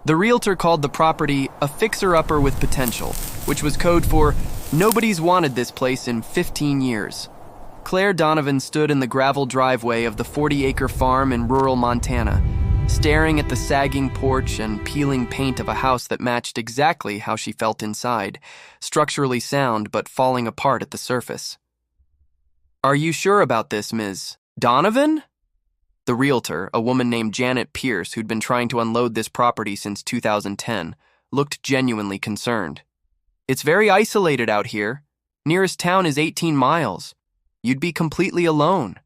The realtor called the property a fixer-upper with potential, which was code for nobody's wanted this place in 15 years. Claire Donovan stood in the gravel driveway of the 40-acre farm in rural Montana, staring at the sagging porch and peeling paint of a house that matched exactly how she felt inside, structurally sound but falling apart at the surface. "Are you sure about this, Ms. Donovan?" The realtor, a woman named Janet Pierce, who'd been trying to unload this property since 2010, looked genuinely concerned. "It's very isolated out here. Nearest town is 18 miles. You'd be completely alone."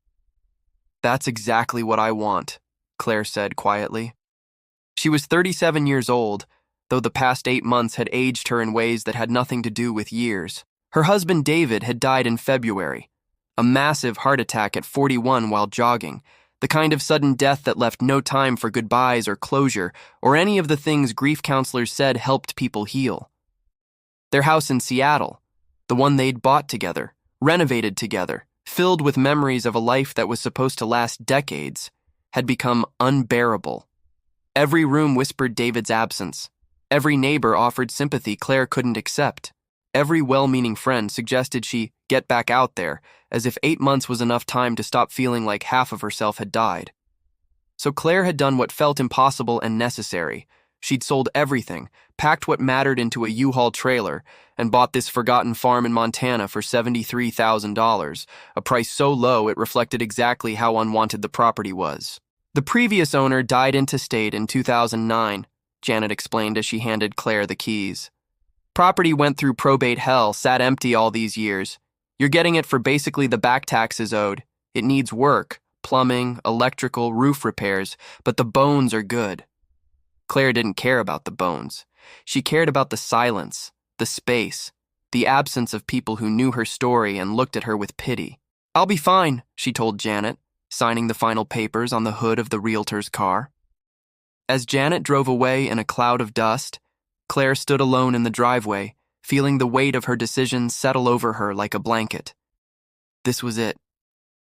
"That's exactly what I want," Claire said quietly. She was 37 years old, though the past 8 months had aged her in ways that had nothing to do with years. Her husband David had died in February, a massive heart attack at 41 while jogging, the kind of sudden death that left no time for goodbyes or closure or any of the things grief counselors said helped people heal. Their house in Seattle, the one they'd bought together, renovated together, filled with memories of a life that was supposed to last decades, had become unbearable. Every room whispered David's absence. Every neighbor offered sympathy Claire couldn't accept. Every well-meaning friend suggested she get back out there, as if 8 months was enough time to stop feeling like half of herself had died. So Claire had done what felt impossible and necessary. She'd sold everything, packed what mattered into a U-Haul trailer, and bought this forgotten farm in Montana for $73,000, a price so low it reflected exactly how unwanted the property was. The previous owner died intestate in 2009, Janet explained as she handed Claire the keys. Property went through probate hell, sat empty all these years. You're getting it for basically the back taxes owed. It needs work, plumbing, electrical, roof repairs, but the bones are good. Claire didn't care about the bones. She cared about the silence, the space, the absence of people who knew her story and looked at her with pity. "I'll be fine," she told Janet, signing the final papers on the hood of the realtor's car. As Janet drove away in a cloud of dust, Claire stood alone in the driveway, feeling the weight of her decisions settle over her like a blanket. This was it.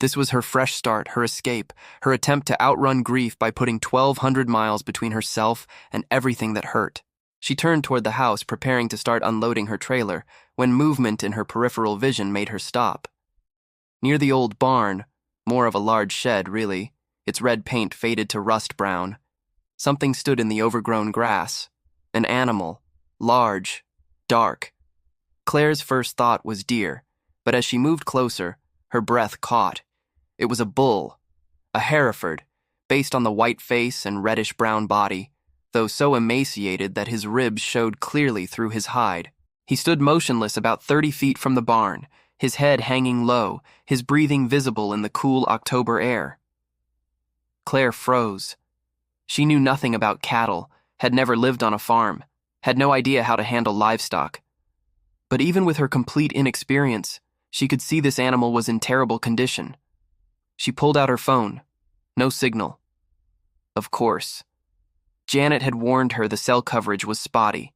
This was her fresh start, her escape, her attempt to outrun grief by putting 1,200 miles between herself and everything that hurt. She turned toward the house, preparing to start unloading her trailer, when movement in her peripheral vision made her stop. Near the old barn, more of a large shed, really, its red paint faded to rust brown, something stood in the overgrown grass. An animal, large, dark. Claire's first thought was deer, but as she moved closer, her breath caught. It was a bull, a Hereford, based on the white face and reddish-brown body, though so emaciated that his ribs showed clearly through his hide. He stood motionless about 30 feet from the barn, his head hanging low, his breathing visible in the cool October air. Claire froze. She knew nothing about cattle, had never lived on a farm, had no idea how to handle livestock. But even with her complete inexperience, she could see this animal was in terrible condition. She pulled out her phone. No signal. Of course. Janet had warned her the cell coverage was spotty.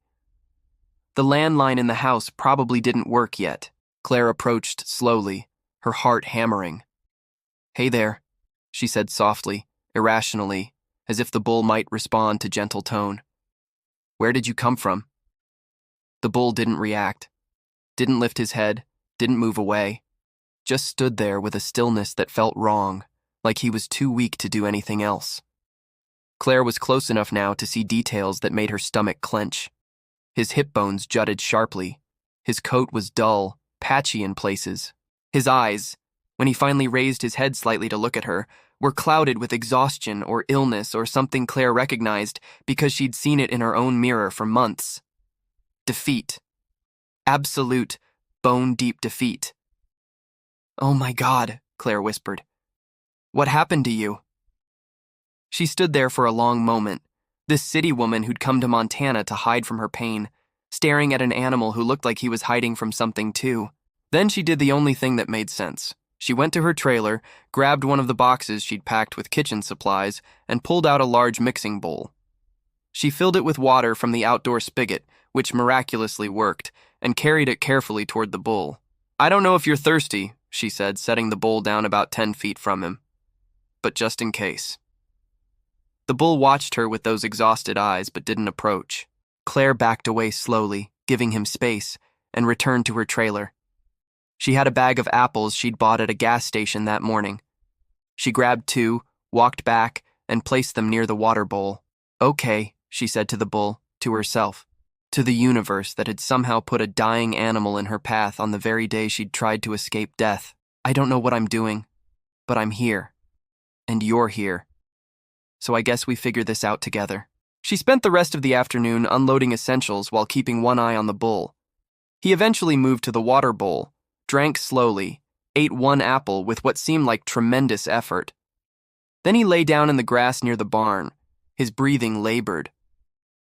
The landline in the house probably didn't work yet. Claire approached slowly, her heart hammering. "Hey there," she said softly, irrationally, as if the bull might respond to gentle tone. "Where did you come from?" The bull didn't react, didn't lift his head, didn't move away, just stood there with a stillness that felt wrong, like he was too weak to do anything else. Claire was close enough now to see details that made her stomach clench. His hip bones jutted sharply. His coat was dull, patchy in places. His eyes, when he finally raised his head slightly to look at her, were clouded with exhaustion or illness or something Claire recognized because she'd seen it in her own mirror for months. Defeat. Absolute, bone-deep defeat. "Oh my God," Claire whispered. "What happened to you?" She stood there for a long moment, this city woman who'd come to Montana to hide from her pain, staring at an animal who looked like he was hiding from something too. Then she did the only thing that made sense. She went to her trailer, grabbed one of the boxes she'd packed with kitchen supplies, and pulled out a large mixing bowl. She filled it with water from the outdoor spigot, which miraculously worked, and carried it carefully toward the bull. "I don't know if you're thirsty," she said, setting the bowl down about 10 feet from him. "But just in case." The bull watched her with those exhausted eyes but didn't approach. Claire backed away slowly, giving him space, and returned to her trailer. She had a bag of apples she'd bought at a gas station that morning. She grabbed two, walked back, and placed them near the water bowl. "Okay," she said to the bull, to herself, to the universe that had somehow put a dying animal in her path on the very day she'd tried to escape death. "I don't know what I'm doing, but I'm here. And you're here. So I guess we figure this out together." She spent the rest of the afternoon unloading essentials while keeping one eye on the bull. He eventually moved to the water bowl, drank slowly, ate one apple with what seemed like tremendous effort. Then he lay down in the grass near the barn, his breathing labored.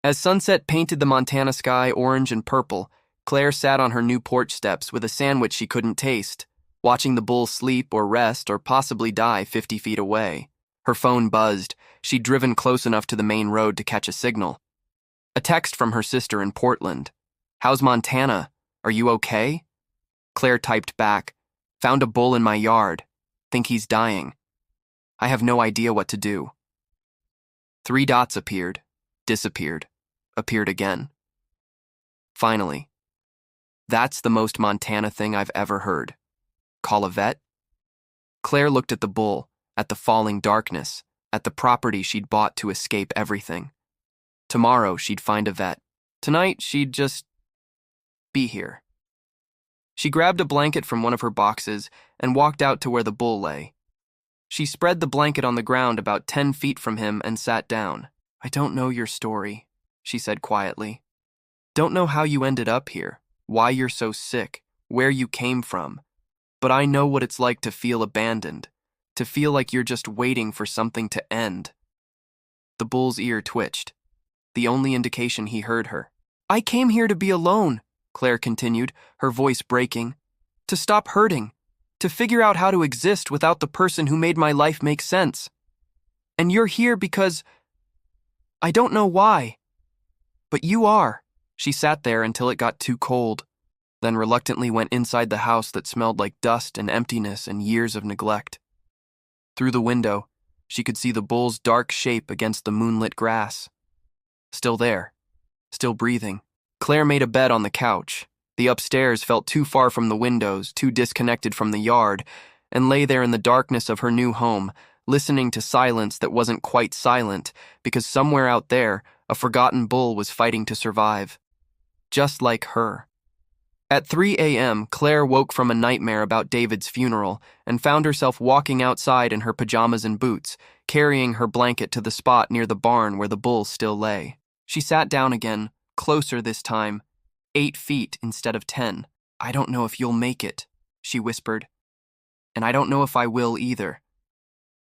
As sunset painted the Montana sky orange and purple, Claire sat on her new porch steps with a sandwich she couldn't taste, watching the bull sleep or rest or possibly die 50 feet away. Her phone buzzed. She'd driven close enough to the main road to catch a signal. A text from her sister in Portland. "How's Montana? Are you okay?" Claire typed back, "Found a bull in my yard. Think he's dying. I have no idea what to do." 3 dots appeared, disappeared, appeared again. Finally. "That's the most Montana thing I've ever heard. Call a vet?" Claire looked at the bull, at the falling darkness, at the property she'd bought to escape everything. Tomorrow she'd find a vet. Tonight she'd just be here. She grabbed a blanket from one of her boxes and walked out to where the bull lay. She spread the blanket on the ground about 10 feet from him and sat down. "I don't know your story," she said quietly. "Don't know how you ended up here, why you're so sick, where you came from. But I know what it's like to feel abandoned, to feel like you're just waiting for something to end." The bull's ear twitched, the only indication he heard her. "I came here to be alone," Claire continued, her voice breaking. "To stop hurting, to figure out how to exist without the person who made my life make sense. And you're here because I don't know why. But you are." She sat there until it got too cold, then reluctantly went inside the house that smelled like dust and emptiness and years of neglect. Through the window, she could see the bull's dark shape against the moonlit grass. Still there, still breathing. Claire made a bed on the couch. The upstairs felt too far from the windows, too disconnected from the yard, and lay there in the darkness of her new home, listening to silence that wasn't quite silent, because somewhere out there, a forgotten bull was fighting to survive. Just like her. At 3 a.m., Claire woke from a nightmare about David's funeral and found herself walking outside in her pajamas and boots, carrying her blanket to the spot near the barn where the bull still lay. She sat down again, closer this time, 8 feet instead of 10. "I don't know if you'll make it," she whispered. "And I don't know if I will either.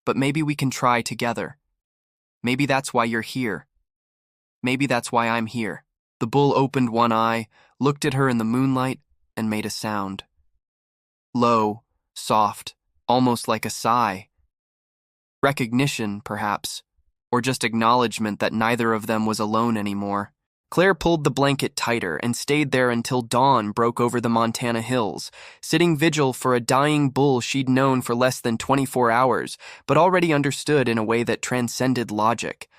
But maybe we can try together. Maybe that's why you're here. Maybe that's why I'm here." The bull opened one eye, looked at her in the moonlight, and made a sound. Low, soft, almost like a sigh. Recognition, perhaps, or just acknowledgement that neither of them was alone anymore. Claire pulled the blanket tighter and stayed there until dawn broke over the Montana hills, sitting vigil for a dying bull she'd known for less than 24 hours, but already understood in a way that transcended logic.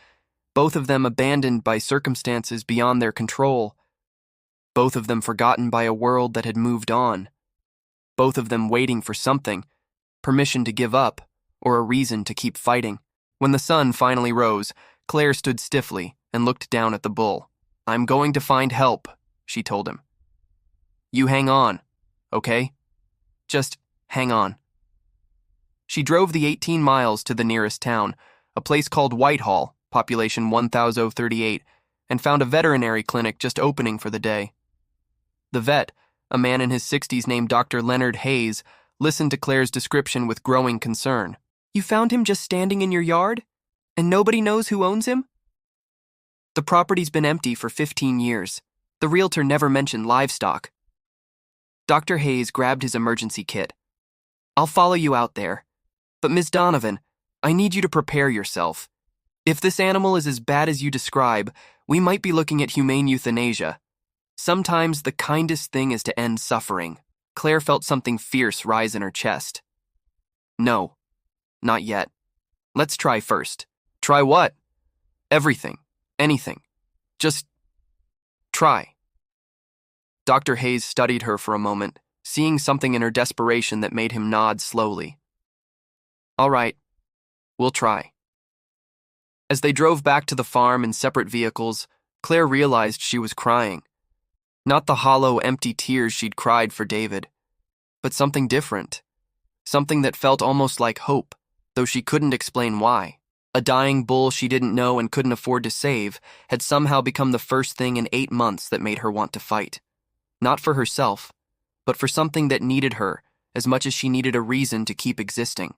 Both of them abandoned by circumstances beyond their control. Both of them forgotten by a world that had moved on. Both of them waiting for something, permission to give up, or a reason to keep fighting. When the sun finally rose, Claire stood stiffly and looked down at the bull. "I'm going to find help," she told him. "You hang on, okay? Just hang on." She drove the 18 miles to the nearest town, a place called Whitehall, population 1,038, and found a veterinary clinic just opening for the day. The vet, a man in his 60s named Dr. Leonard Hayes, listened to Claire's description with growing concern. "You found him just standing in your yard? And nobody knows who owns him?" "The property's been empty for 15 years. The realtor never mentioned livestock." Dr. Hayes grabbed his emergency kit. "I'll follow you out there. But Ms. Donovan, I need you to prepare yourself. If this animal is as bad as you describe, we might be looking at humane euthanasia. Sometimes the kindest thing is to end suffering." Claire felt something fierce rise in her chest. "No, not yet. Let's try first." "Try what?" Everything. Anything. Just try. Dr. Hayes studied her for a moment, seeing something in her desperation that made him nod slowly. All right, we'll try. As they drove back to the farm in separate vehicles, Claire realized she was crying. Not the hollow, empty tears she'd cried for David, but something different. Something that felt almost like hope, though she couldn't explain why. A dying bull she didn't know and couldn't afford to save had somehow become the first thing in 8 months that made her want to fight. Not for herself, but for something that needed her as much as she needed a reason to keep existing.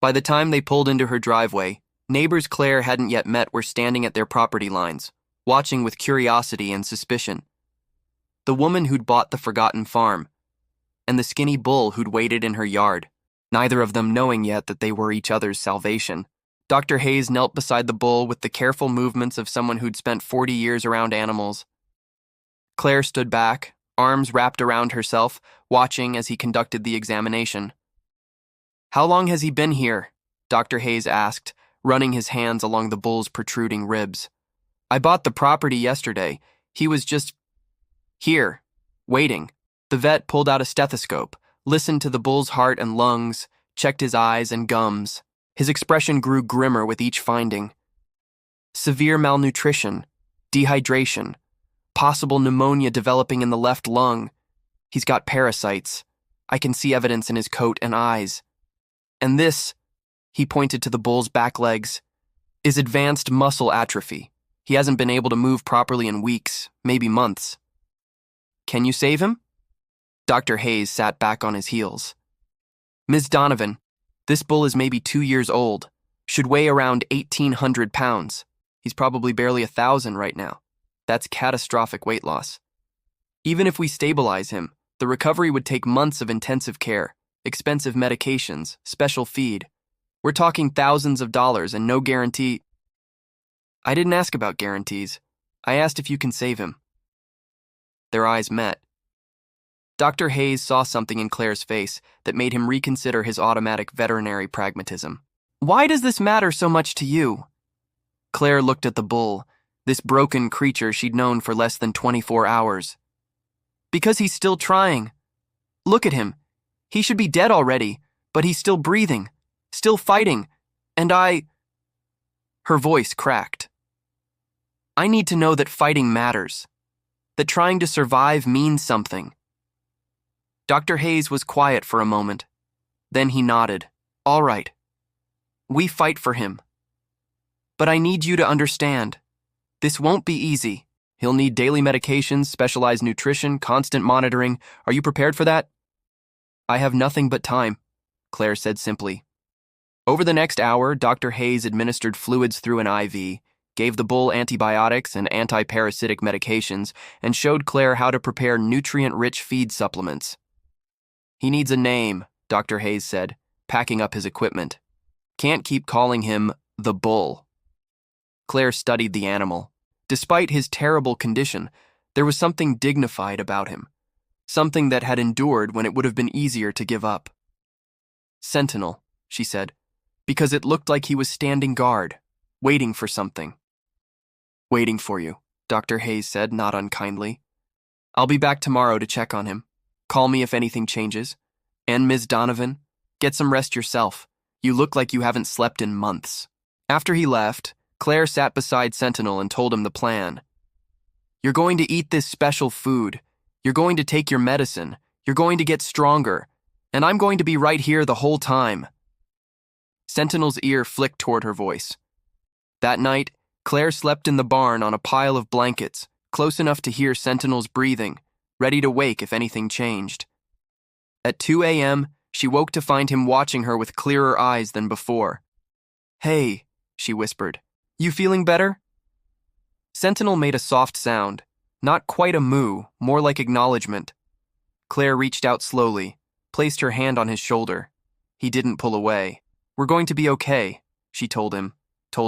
By the time they pulled into her driveway, neighbors Claire hadn't yet met were standing at their property lines, watching with curiosity and suspicion. The woman who'd bought the forgotten farm, and the skinny bull who'd waited in her yard, neither of them knowing yet that they were each other's salvation. Dr. Hayes knelt beside the bull with the careful movements of someone who'd spent 40 years around animals. Claire stood back, arms wrapped around herself, watching as he conducted the examination. "How long has he been here?" Dr. Hayes asked, running his hands along the bull's protruding ribs. "I bought the property yesterday. He was just here, waiting." The vet pulled out a stethoscope, listened to the bull's heart and lungs, checked his eyes and gums. His expression grew grimmer with each finding. Severe malnutrition, dehydration, possible pneumonia developing in the left lung. He's got parasites. I can see evidence in his coat and eyes. And this, he pointed to the bull's back legs, is advanced muscle atrophy. He hasn't been able to move properly in weeks, maybe months. Can you save him? Dr. Hayes sat back on his heels. Ms. Donovan, this bull is maybe 2 years old, should weigh around 1,800 pounds. He's probably barely 1,000 right now. That's catastrophic weight loss. Even if we stabilize him, the recovery would take months of intensive care, expensive medications, special feed. We're talking thousands of dollars and no guarantee. I didn't ask about guarantees. I asked if you can save him. Their eyes met. Dr. Hayes saw something in Claire's face that made him reconsider his automatic veterinary pragmatism. Why does this matter so much to you? Claire looked at the bull, this broken creature she'd known for less than 24 hours. Because he's still trying. Look at him. He should be dead already, but he's still breathing, still fighting, and Her voice cracked. I need to know that fighting matters, that trying to survive means something. Dr. Hayes was quiet for a moment. Then he nodded. All right. We fight for him. But I need you to understand. This won't be easy. He'll need daily medications, specialized nutrition, constant monitoring. Are you prepared for that? I have nothing but time, Claire said simply. Over the next hour, Dr. Hayes administered fluids through an IV, gave the bull antibiotics and anti-parasitic medications, and showed Claire how to prepare nutrient-rich feed supplements. He needs a name, Dr. Hayes said, packing up his equipment. Can't keep calling him the bull. Claire studied the animal. Despite his terrible condition, there was something dignified about him, something that had endured when it would have been easier to give up. Sentinel, she said, because it looked like he was standing guard, waiting for something. Waiting for you, Dr. Hayes said, not unkindly. I'll be back tomorrow to check on him. Call me if anything changes. And Ms. Donovan, get some rest yourself. You look like you haven't slept in months. After he left, Claire sat beside Sentinel and told him the plan. You're going to eat this special food. You're going to take your medicine. You're going to get stronger. And I'm going to be right here the whole time. Sentinel's ear flicked toward her voice. That night, Claire slept in the barn on a pile of blankets, close enough to hear Sentinel's breathing, ready to wake if anything changed. At 2 a.m., she woke to find him watching her with clearer eyes than before. Hey, she whispered. You feeling better? Sentinel made a soft sound, not quite a moo, more like acknowledgement. Claire reached out slowly, placed her hand on his shoulder. He didn't pull away. We're going to be okay, she told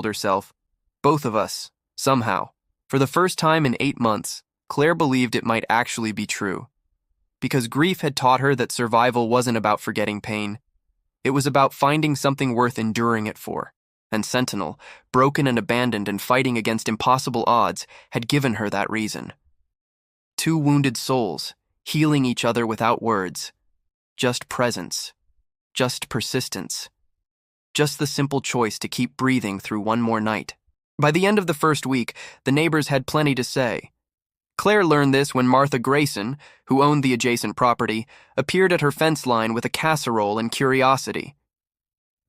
herself. Both of us, somehow. For the first time in 8 months, Claire believed it might actually be true. Because grief had taught her that survival wasn't about forgetting pain. It was about finding something worth enduring it for. And Sentinel, broken and abandoned and fighting against impossible odds, had given her that reason. Two wounded souls, healing each other without words. Just presence. Just persistence. Just the simple choice to keep breathing through one more night. By the end of the first week, the neighbors had plenty to say. Claire learned this when Martha Grayson, who owned the adjacent property, appeared at her fence line with a casserole and curiosity.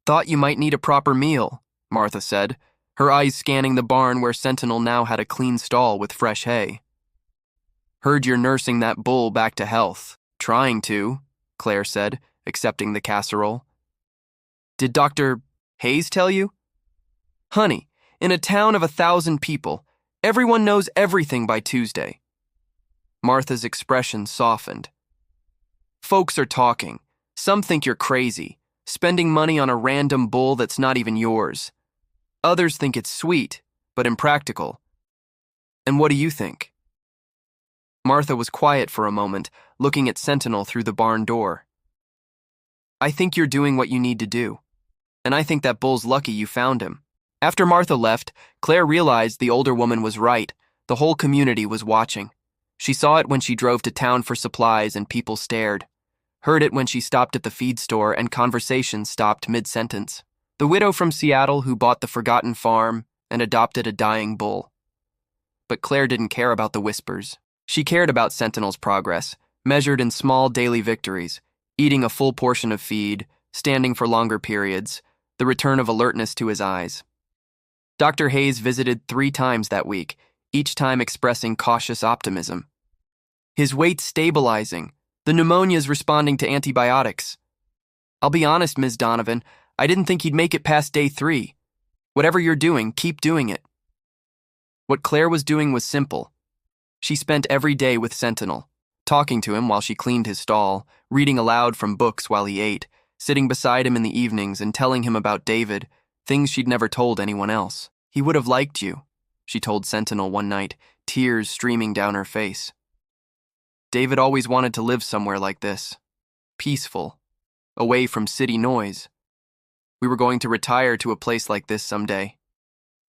"Thought you might need a proper meal," Martha said, her eyes scanning the barn where Sentinel now had a clean stall with fresh hay. "Heard you're nursing that bull back to health." "Trying to," Claire said, accepting the casserole. "Did Dr. Hayes tell you?" "Honey, in a town of 1,000 people, everyone knows everything by Tuesday." Martha's expression softened. "Folks are talking. Some think you're crazy, spending money on a random bull that's not even yours. Others think it's sweet, but impractical. And what do you think?" Martha was quiet for a moment, looking at Sentinel through the barn door. "I think you're doing what you need to do. And I think that bull's lucky you found him." After Martha left, Claire realized the older woman was right. The whole community was watching. She saw it when she drove to town for supplies and people stared. Heard it when she stopped at the feed store and conversation stopped mid-sentence. The widow from Seattle who bought the forgotten farm and adopted a dying bull. But Claire didn't care about the whispers. She cared about Sentinel's progress, measured in small daily victories, eating a full portion of feed, standing for longer periods, the return of alertness to his eyes. Dr. Hayes visited 3 times that week, each time expressing cautious optimism. "His weight's stabilizing. The pneumonia's responding to antibiotics. I'll be honest, Ms. Donovan, I didn't think he'd make it past day 3. Whatever you're doing, keep doing it." What Claire was doing was simple. She spent every day with Sentinel, talking to him while she cleaned his stall, reading aloud from books while he ate, sitting beside him in the evenings and telling him about David, things she'd never told anyone else. "He would have liked you," she told Sentinel one night, tears streaming down her face. "David always wanted to live somewhere like this. Peaceful. Away from city noise. We were going to retire to a place like this someday.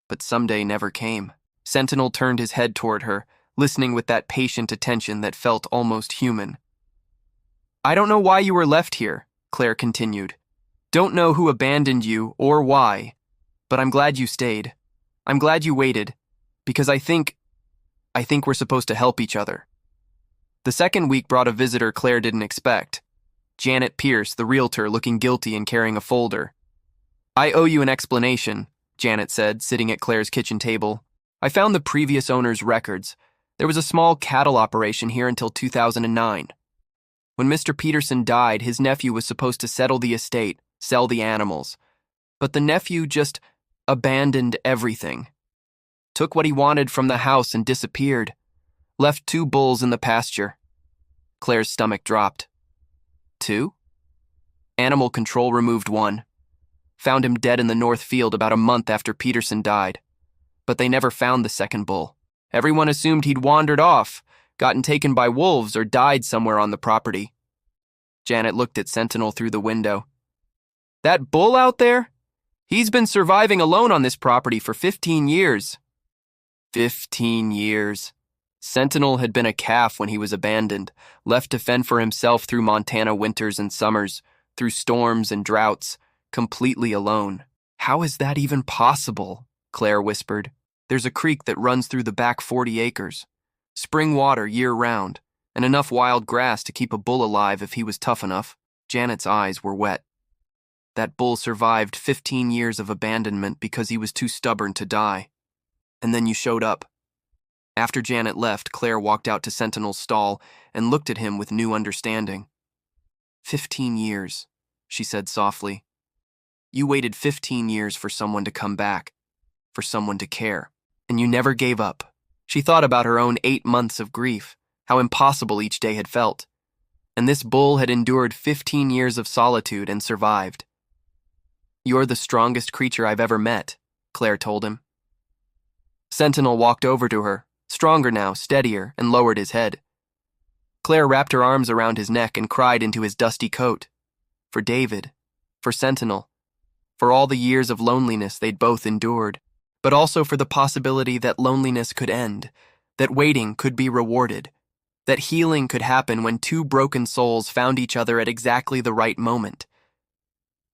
But someday never came." Sentinel turned his head toward her, listening with that patient attention that felt almost human. "I don't know why you were left here," Claire continued. "Don't know who abandoned you or why, but I'm glad you stayed. I'm glad you waited, because I think we're supposed to help each other." The second week brought a visitor Claire didn't expect. Janet Pierce, the realtor, looking guilty and carrying a folder. "I owe you an explanation," Janet said, sitting at Claire's kitchen table. "I found the previous owner's records. There was a small cattle operation here until 2009. When Mr. Peterson died, his nephew was supposed to settle the estate, sell the animals. But the nephew just abandoned everything. Took what he wanted from the house and disappeared. Left 2 bulls in the pasture." Claire's stomach dropped. 2? Animal control removed 1. Found him dead in the north field about a month after Peterson died. But they never found the second bull. Everyone assumed he'd wandered off, gotten taken by wolves, or died somewhere on the property. Janet looked at Sentinel through the window. "That bull out there? He's been surviving alone on this property for 15 years. 15 years. Sentinel had been a calf when he was abandoned, left to fend for himself through Montana winters and summers, through storms and droughts, completely alone. "How is that even possible?" Claire whispered. "There's a creek that runs through the back 40 acres. Spring water year-round, and enough wild grass to keep a bull alive if he was tough enough." Janet's eyes were wet. "That bull survived 15 years of abandonment because he was too stubborn to die. And then you showed up." After Janet left, Claire walked out to Sentinel's stall and looked at him with new understanding. 15 years, she said softly. "You waited 15 years for someone to come back, for someone to care, and you never gave up." She thought about her own 8 months of grief, how impossible each day had felt. And this bull had endured 15 years of solitude and survived. "You're the strongest creature I've ever met," Claire told him. Sentinel walked over to her, stronger now, steadier, and lowered his head. Claire wrapped her arms around his neck and cried into his dusty coat. For David, for Sentinel, for all the years of loneliness they'd both endured, but also for the possibility that loneliness could end, that waiting could be rewarded, that healing could happen when two broken souls found each other at exactly the right moment.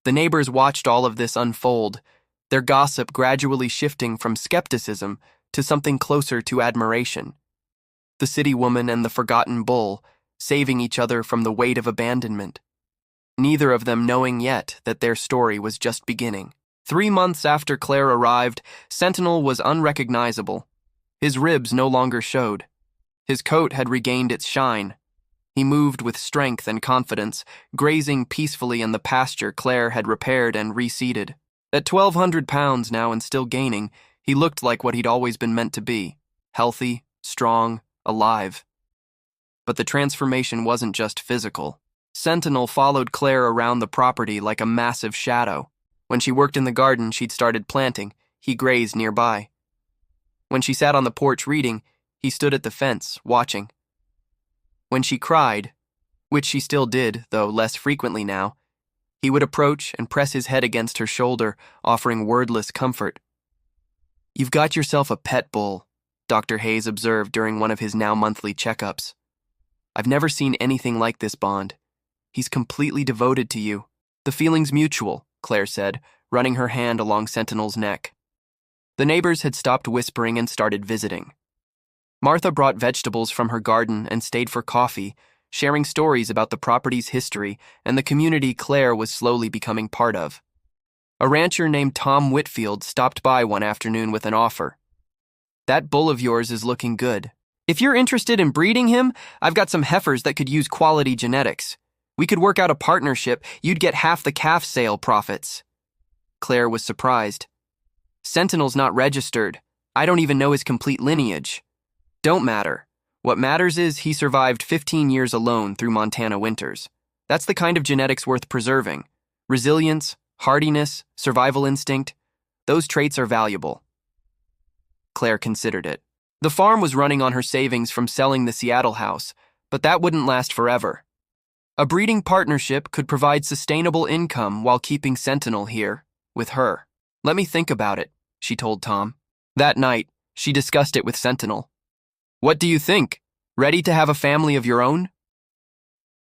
The neighbors watched all of this unfold, their gossip gradually shifting from skepticism to something closer to admiration. The city woman and the forgotten bull, saving each other from the weight of abandonment, neither of them knowing yet that their story was just beginning. 3 months after Claire arrived, Sentinel was unrecognizable. His ribs no longer showed. His coat had regained its shine. He moved with strength and confidence, grazing peacefully in the pasture Claire had repaired and reseeded. At 1,200 pounds now and still gaining, he looked like what he'd always been meant to be, healthy, strong, alive. But the transformation wasn't just physical. Sentinel followed Claire around the property like a massive shadow. When she worked in the garden she'd started planting, he grazed nearby. When she sat on the porch reading, he stood at the fence, watching. When she cried, which she still did, though less frequently now, he would approach and press his head against her shoulder, offering wordless comfort. "You've got yourself a pet bull," Dr. Hayes observed during one of his now monthly checkups. "I've never seen anything like this bond. He's completely devoted to you." "The feeling's mutual," Claire said, running her hand along Sentinel's neck. The neighbors had stopped whispering and started visiting. Martha brought vegetables from her garden and stayed for coffee, sharing stories about the property's history and the community Claire was slowly becoming part of. A rancher named Tom Whitfield stopped by one afternoon with an offer. "That bull of yours is looking good. If you're interested in breeding him, I've got some heifers that could use quality genetics. We could work out a partnership. You'd get half the calf sale profits." Claire was surprised. "Sentinel's not registered. I don't even know his complete lineage." "Don't matter. What matters is he survived 15 years alone through Montana winters. That's the kind of genetics worth preserving. Resilience, hardiness, survival instinct, those traits are valuable." Claire considered it. The farm was running on her savings from selling the Seattle house, but that wouldn't last forever. A breeding partnership could provide sustainable income while keeping Sentinel here, with her. "Let me think about it," she told Tom. That night, she discussed it with Sentinel. "What do you think? Ready to have a family of your own?"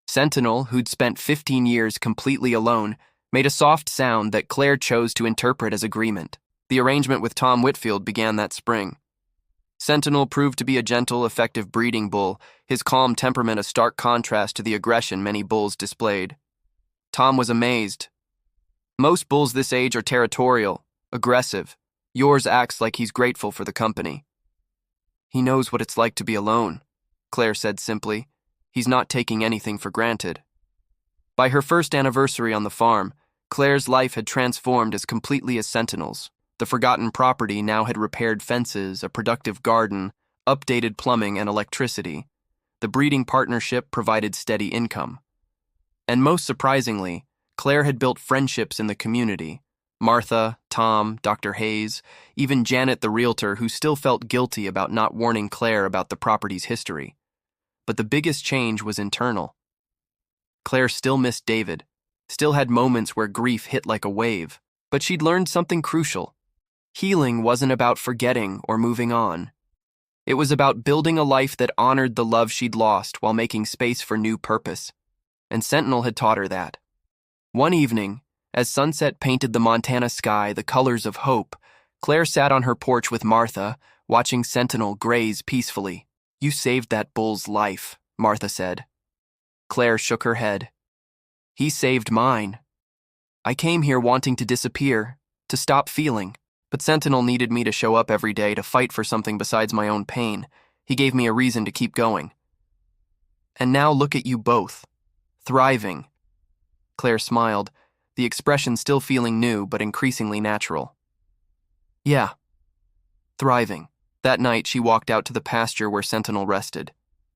Sentinel, who'd spent 15 years completely alone, made a soft sound that Claire chose to interpret as agreement. The arrangement with Tom Whitfield began that spring. Sentinel proved to be a gentle, effective breeding bull, his calm temperament a stark contrast to the aggression many bulls displayed. Tom was amazed. "Most bulls this age are territorial, aggressive. Yours acts like he's grateful for the company." "He knows what it's like to be alone," Claire said simply. "He's not taking anything for granted." By her first anniversary on the farm, Claire's life had transformed as completely as Sentinel's. The forgotten property now had repaired fences, a productive garden, updated plumbing and electricity. The breeding partnership provided steady income. And most surprisingly, Claire had built friendships in the community. Martha, Tom, Dr. Hayes, even Janet the realtor, who still felt guilty about not warning Claire about the property's history. But the biggest change was internal. Claire still missed David, still had moments where grief hit like a wave, but she'd learned something crucial. Healing wasn't about forgetting or moving on. It was about building a life that honored the love she'd lost while making space for new purpose. And Sentinel had taught her that. One evening, as sunset painted the Montana sky the colors of hope, Claire sat on her porch with Martha, watching Sentinel graze peacefully. "You saved that bull's life," Martha said. Claire shook her head. "He saved mine. I came here wanting to disappear, to stop feeling. But Sentinel needed me to show up every day to fight for something besides my own pain. He gave me a reason to keep going. And now look at you both. Thriving." Claire smiled, the expression still feeling new but increasingly natural. "Yeah, thriving." That night she walked out to the pasture where Sentinel rested.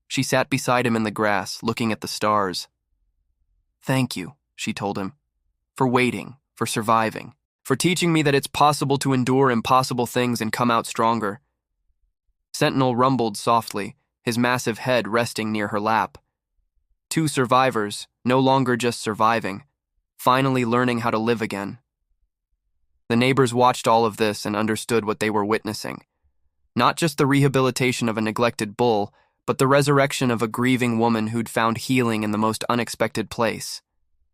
She sat beside him in the grass, looking at the stars. "Thank you," she told him, "for waiting, for surviving, for teaching me that it's possible to endure impossible things and come out stronger." Sentinel rumbled softly, his massive head resting near her lap. Two survivors, no longer just surviving, finally learning how to live again. The neighbors watched all of this and understood what they were witnessing. Not just the rehabilitation of a neglected bull, but the resurrection of a grieving woman who'd found healing in the most unexpected place,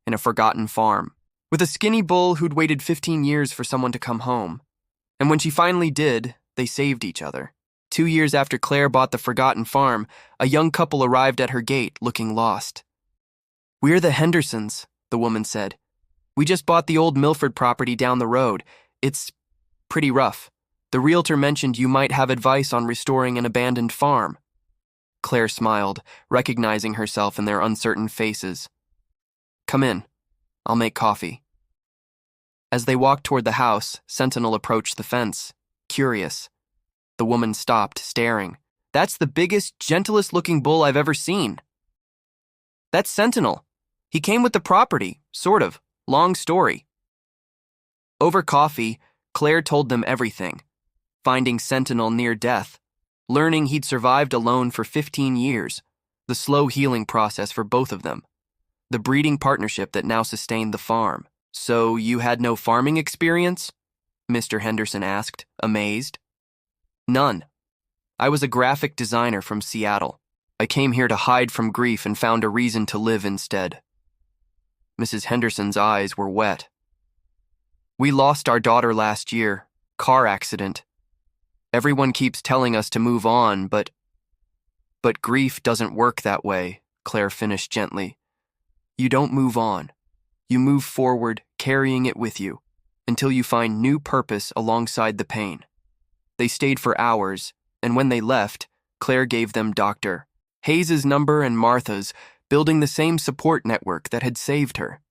in a forgotten farm, with a skinny bull who'd waited 15 years for someone to come home. And when she finally did, they saved each other. 2 years after Claire bought the forgotten farm, a young couple arrived at her gate, looking lost. "We're the Hendersons," the woman said. "We just bought the old Milford property down the road. It's pretty rough. The realtor mentioned you might have advice on restoring an abandoned farm." Claire smiled, recognizing herself in their uncertain faces. "Come in. I'll make coffee." As they walked toward the house, Sentinel approached the fence, curious. The woman stopped, staring. "That's the biggest, gentlest-looking bull I've ever seen." "That's Sentinel. He came with the property, sort of. Long story." Over coffee, Claire told them everything. Finding Sentinel near death, learning he'd survived alone for 15 years, the slow healing process for both of them, the breeding partnership that now sustained the farm. "So you had no farming experience?" Mr. Henderson asked, amazed. "None. I was a graphic designer from Seattle. I came here to hide from grief and found a reason to live instead." Mrs. Henderson's eyes were wet. "We lost our daughter last year. Car accident. Everyone keeps telling us to move on, but grief doesn't work that way," Claire finished gently. "You don't move on. You move forward, carrying it with you, until you find new purpose alongside the pain." They stayed for hours, and when they left, Claire gave them Dr. Hayes' number and Martha's, building the same support network that had saved her.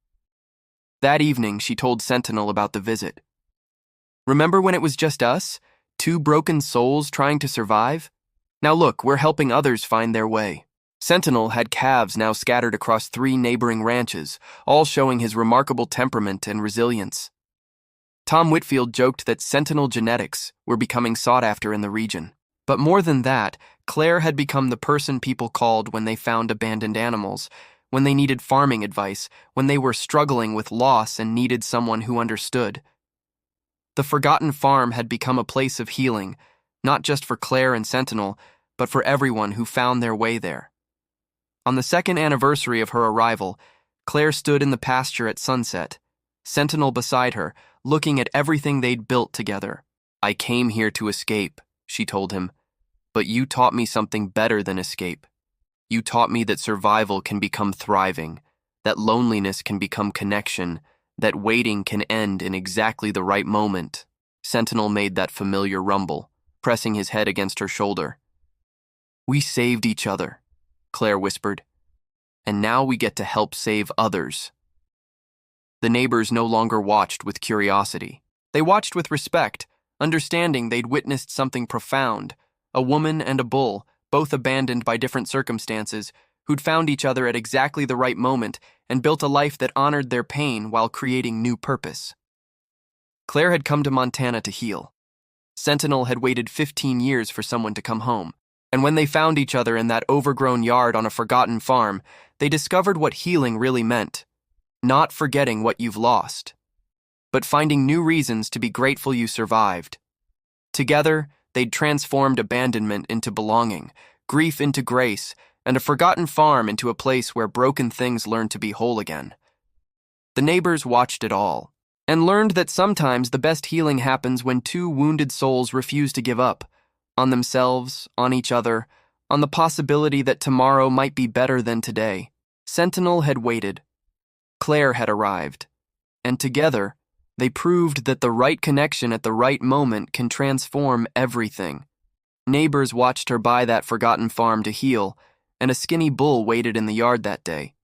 That evening, she told Sentinel about the visit. "Remember when it was just us? 2 broken souls trying to survive? Now look, we're helping others find their way." Sentinel had calves now scattered across 3 neighboring ranches, all showing his remarkable temperament and resilience. Tom Whitfield joked that Sentinel genetics were becoming sought after in the region. But more than that, Claire had become the person people called when they found abandoned animals, when they needed farming advice, when they were struggling with loss and needed someone who understood. The forgotten farm had become a place of healing, not just for Claire and Sentinel, but for everyone who found their way there. On the 2nd anniversary of her arrival, Claire stood in the pasture at sunset, Sentinel beside her, looking at everything they'd built together. "I came here to escape," she told him, "but you taught me something better than escape. You taught me that survival can become thriving, that loneliness can become connection, that waiting can end in exactly the right moment." Sentinel made that familiar rumble, pressing his head against her shoulder. "We saved each other," Claire whispered, "and now we get to help save others." The neighbors no longer watched with curiosity. They watched with respect, understanding they'd witnessed something profound, a woman and a bull, both abandoned by different circumstances, who'd found each other at exactly the right moment and built a life that honored their pain while creating new purpose. Claire had come to Montana to heal. Sentinel had waited 15 years for someone to come home, and when they found each other in that overgrown yard on a forgotten farm, they discovered what healing really meant. Not forgetting what you've lost, but finding new reasons to be grateful you survived. Together, they'd transformed abandonment into belonging, grief into grace, and a forgotten farm into a place where broken things learned to be whole again. The neighbors watched it all, and learned that sometimes the best healing happens when 2 wounded souls refuse to give up, on themselves, on each other, on the possibility that tomorrow might be better than today. Sentinel had waited. Claire had arrived, and together, they proved that the right connection at the right moment can transform everything. Neighbors watched her buy that forgotten farm to heal, and a skinny bull waited in the yard that day.